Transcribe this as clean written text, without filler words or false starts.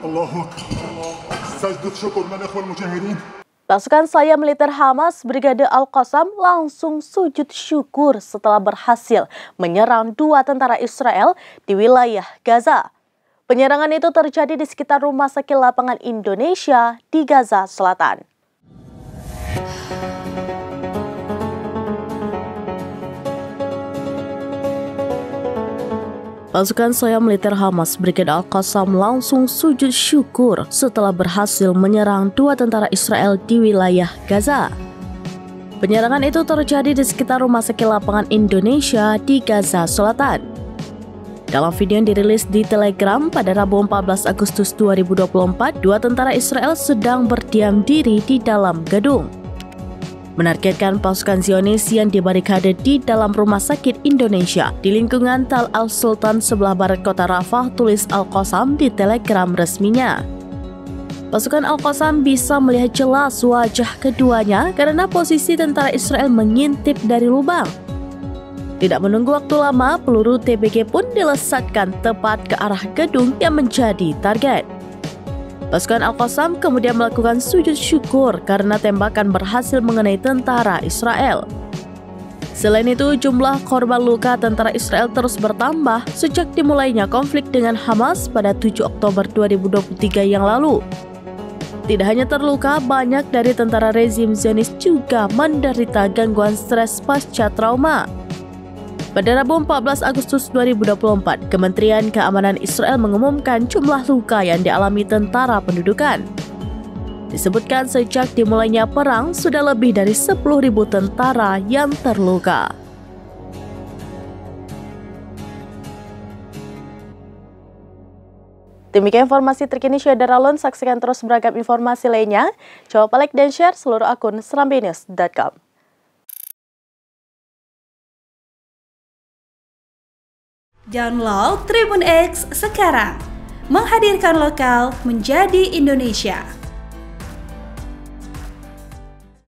الله أكبر سجدة شكر من الإخوة المجاهدين. Pasukan saya militer Hamas Brigade Al-Qassam langsung sujud syukur setelah berhasil menyerang 2 tentara Israel di wilayah Gaza. Penyerangan itu terjadi di sekitar Rumah Sakit Lapangan Indonesia di Gaza Selatan. Pasukan saya militer Hamas Brigade Al-Qassam langsung sujud syukur setelah berhasil menyerang 2 tentara Israel di wilayah Gaza. Penyerangan itu terjadi di sekitar Rumah Sakit Lapangan Indonesia di Gaza Selatan. Dalam video yang dirilis di Telegram pada Rabu 14 Agustus 2024, 2 tentara Israel sedang berdiam diri di dalam gedung. Menargetkan pasukan Zionis yang dibarikade di dalam Rumah Sakit Indonesia di lingkungan Tal Al-Sultan sebelah barat kota Rafah, tulis Al-Qassam di Telegram resminya. Pasukan Al-Qassam bisa melihat jelas wajah keduanya karena posisi tentara Israel mengintip dari lubang. Tidak menunggu waktu lama, peluru TBG pun dilesatkan tepat ke arah gedung yang menjadi target. Pasukan Al-Qassam kemudian melakukan sujud syukur karena tembakan berhasil mengenai tentara Israel. Selain itu, jumlah korban luka tentara Israel terus bertambah sejak dimulainya konflik dengan Hamas pada 7 Oktober 2023 yang lalu. Tidak hanya terluka, banyak dari tentara rezim Zionis juga menderita gangguan stres pasca trauma. Pada Rabu 14 Agustus 2024, Kementerian Keamanan Israel mengumumkan jumlah luka yang dialami tentara pendudukan. Disebutkan sejak dimulainya perang, sudah lebih dari 10.000 tentara yang terluka. Demikian informasi terkini Syederalun, saksikan terus beragam informasi lainnya. Coba like dan share seluruh akun serambinews.com. Download Tribun X sekarang, menghadirkan lokal menjadi Indonesia.